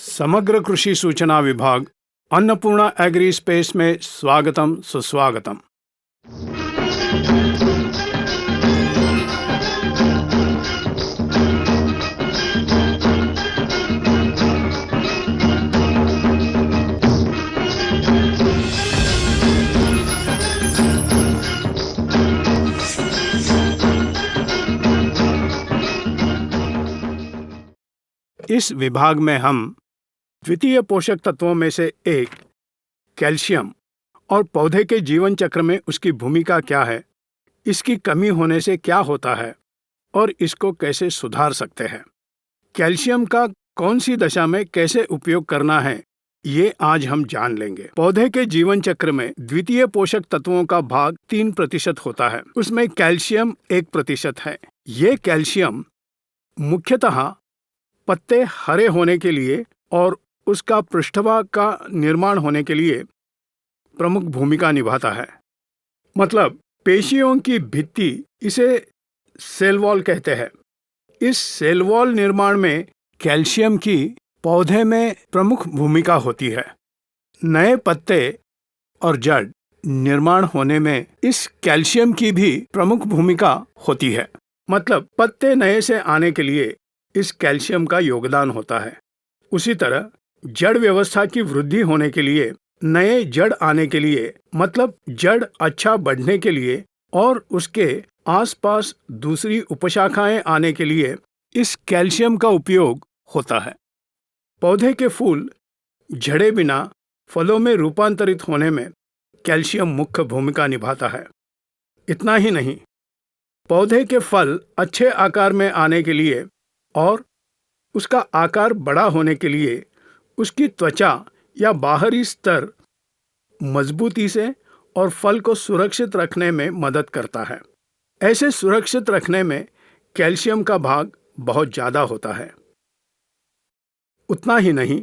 समग्र कृषि सूचना विभाग अन्नपूर्णा एग्री स्पेस में स्वागतम सुस्वागतम। इस विभाग में हम द्वितीय पोषक तत्वों में से एक कैल्शियम और पौधे के जीवन चक्र में उसकी भूमिका क्या है, इसकी कमी होने से क्या होता है और इसको कैसे सुधार सकते हैं, कैल्शियम का कौन सी दशा में कैसे उपयोग करना है, ये आज हम जान लेंगे। पौधे के जीवन चक्र में द्वितीय पोषक तत्वों का भाग 3% होता है। उसमें कैल्शियम 1% है। ये कैल्शियम मुख्यतः पत्ते हरे होने के लिए और उसका पृष्ठभाग का निर्माण होने के लिए प्रमुख भूमिका निभाता है। मतलब पेशियों की भित्ति, इसे सेल वॉल कहते हैं। इस सेल वॉल निर्माण में कैल्शियम की पौधे में प्रमुख भूमिका होती है। नए पत्ते और जड़ निर्माण होने में इस कैल्शियम की भी प्रमुख भूमिका होती है। मतलब पत्ते नए से आने के लिए इस कैल्शियम का योगदान होता है। उसी तरह जड़ व्यवस्था की वृद्धि होने के लिए, नए जड़ आने के लिए, मतलब जड़ अच्छा बढ़ने के लिए और उसके आसपास दूसरी उपशाखाएं आने के लिए इस कैल्शियम का उपयोग होता है। पौधे के फूल झड़े बिना फलों में रूपांतरित होने में कैल्शियम मुख्य भूमिका निभाता है। इतना ही नहीं, पौधे के फल अच्छे आकार में आने के लिए और उसका आकार बड़ा होने के लिए उसकी त्वचा या बाहरी स्तर मजबूती से और फल को सुरक्षित रखने में मदद करता है। ऐसे सुरक्षित रखने में कैल्शियम का भाग बहुत ज़्यादा होता है। उतना ही नहीं,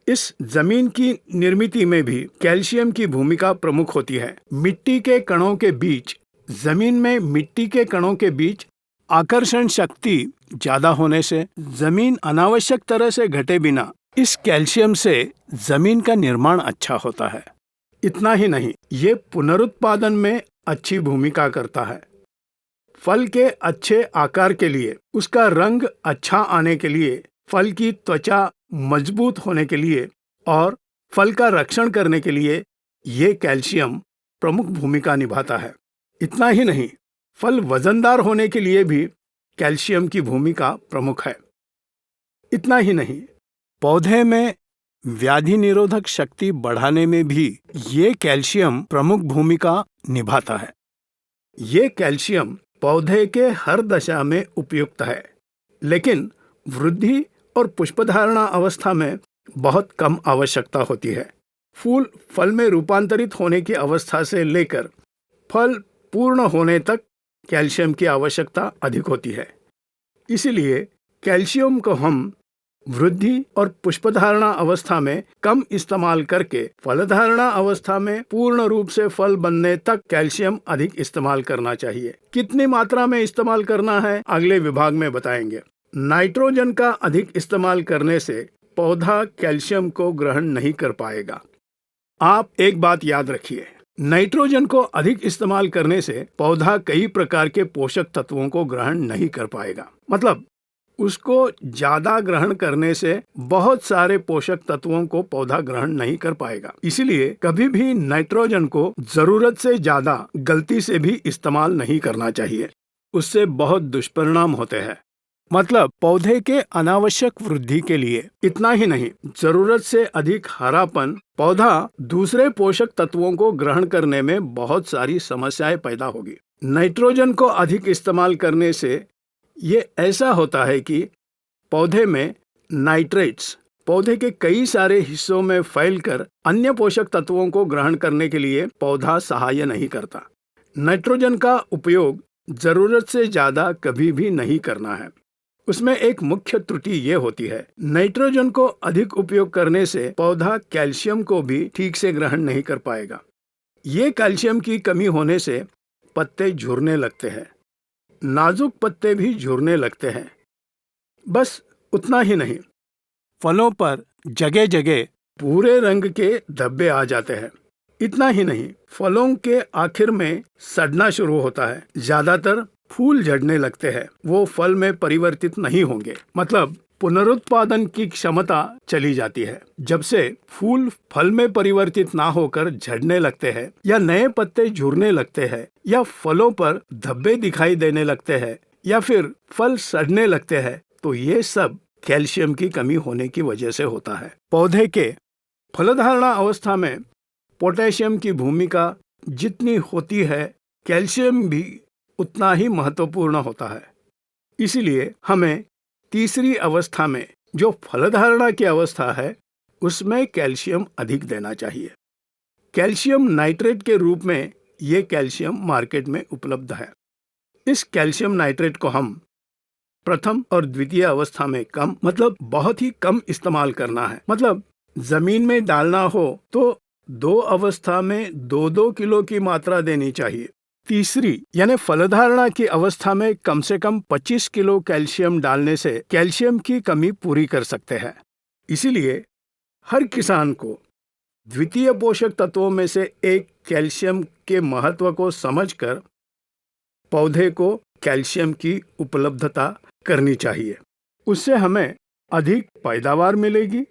इस जमीन की निर्मिति में भी कैल्शियम की भूमिका प्रमुख होती है। मिट्टी के कणों के बीच, जमीन में मिट्टी के कणों के बीच आकर्षण शक्ति ज्यादा होने से जमीन अनावश्यक तरह से घटे बिना इस कैल्शियम से जमीन का निर्माण अच्छा होता है। इतना ही नहीं, ये पुनरुत्पादन में अच्छी भूमिका करता है। फल के अच्छे आकार के लिए, उसका रंग अच्छा आने के लिए, फल की त्वचा मजबूत होने के लिए और फल का रक्षण करने के लिए ये कैल्शियम प्रमुख भूमिका निभाता है। इतना ही नहीं, फल वजनदार होने के लिए भी कैल्शियम की भूमिका प्रमुख है। इतना ही नहीं, पौधे में व्याधि निरोधक शक्ति बढ़ाने में भी ये कैल्शियम प्रमुख भूमिका निभाता है। ये कैल्शियम पौधे के हर दशा में उपयुक्त है, लेकिन वृद्धि और पुष्पधारणा अवस्था में बहुत कम आवश्यकता होती है। फूल फल में रूपांतरित होने की अवस्था से लेकर फल पूर्ण होने तक कैल्शियम की आवश्यकता अधिक होती है। इसलिए कैल्शियम को हम वृद्धि और पुष्पधारणा अवस्था में कम इस्तेमाल करके फलधारणा अवस्था में पूर्ण रूप से फल बनने तक कैल्शियम अधिक इस्तेमाल करना चाहिए। कितनी मात्रा में इस्तेमाल करना है अगले विभाग में बताएंगे। नाइट्रोजन का अधिक इस्तेमाल करने से पौधा कैल्शियम को ग्रहण नहीं कर पाएगा। आप एक बात याद रखिए, नाइट्रोजन को अधिक इस्तेमाल करने से पौधा कई प्रकार के पोषक तत्वों को ग्रहण नहीं कर पाएगा। मतलब उसको ज्यादा ग्रहण करने से बहुत सारे पोषक तत्वों को पौधा ग्रहण नहीं कर पाएगा। इसलिए कभी भी नाइट्रोजन को जरूरत से ज्यादा गलती से भी इस्तेमाल नहीं करना चाहिए। उससे बहुत दुष्परिणाम होते हैं। मतलब पौधे के अनावश्यक वृद्धि के लिए। इतना ही नहीं, जरूरत से अधिक हरापन पौधा दूसरे पोषक तत्वों को ग्रहण करने में बहुत सारी समस्याएं पैदा होगी। नाइट्रोजन को अधिक इस्तेमाल करने से ये ऐसा होता है कि पौधे में नाइट्रेट्स पौधे के कई सारे हिस्सों में फैलकर अन्य पोषक तत्वों को ग्रहण करने के लिए पौधा सहाय नहीं करता। नाइट्रोजन का उपयोग जरूरत से ज्यादा कभी भी नहीं करना है। उसमें एक मुख्य त्रुटि ये होती है, नाइट्रोजन को अधिक उपयोग करने से पौधा कैल्शियम को भी ठीक से ग्रहण नहीं कर पाएगा। ये कैल्शियम की कमी होने से पत्ते झुरने लगते हैं, नाजुक पत्ते भी झुरने लगते हैं। बस उतना ही नहीं, फलों पर जगह जगह भूरे रंग के धब्बे आ जाते हैं। इतना ही नहीं, फलों के आखिर में सड़ना शुरू होता है। ज्यादातर फूल झड़ने लगते हैं, वो फल में परिवर्तित नहीं होंगे, मतलब पुनरुत्पादन की क्षमता चली जाती है। जब से फूल फल में परिवर्तित ना होकर झड़ने लगते हैं या नए पत्ते झुरने लगते हैं या फलों पर धब्बे दिखाई देने लगते हैं या फिर फल सड़ने लगते हैं, तो ये सब कैल्शियम की कमी होने की वजह से होता है। पौधे के फलधारणा अवस्था में पोटेशियम की भूमिका जितनी होती है, कैल्शियम भी उतना ही महत्वपूर्ण होता है। इसलिए हमें तीसरी अवस्था में, जो फलधारणा की अवस्था है, उसमें कैल्शियम अधिक देना चाहिए। कैल्शियम नाइट्रेट के रूप में ये कैल्शियम मार्केट में उपलब्ध है। इस कैल्शियम नाइट्रेट को हम प्रथम और द्वितीय अवस्था में कम, मतलब बहुत ही कम इस्तेमाल करना है। मतलब जमीन में डालना हो तो 2 अवस्था में 2-2 किलो की मात्रा देनी चाहिए। तीसरी यानी फलधारणा की अवस्था में कम से कम 25 किलो कैल्शियम डालने से कैल्शियम की कमी पूरी कर सकते हैं। इसीलिए हर किसान को द्वितीय पोषक तत्वों में से एक कैल्शियम के महत्व को समझकर पौधे को कैल्शियम की उपलब्धता करनी चाहिए। उससे हमें अधिक पैदावार मिलेगी,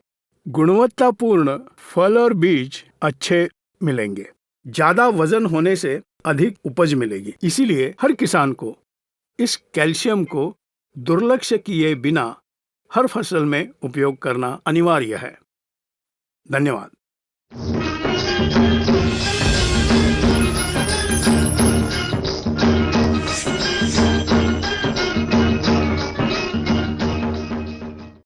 गुणवत्तापूर्ण फल और बीज अच्छे मिलेंगे, ज्यादा वजन होने से अधिक उपज मिलेगी। इसीलिए हर किसान को इस कैल्शियम को दुर्लक्ष्य किए बिना हर फसल में उपयोग करना अनिवार्य है। धन्यवाद।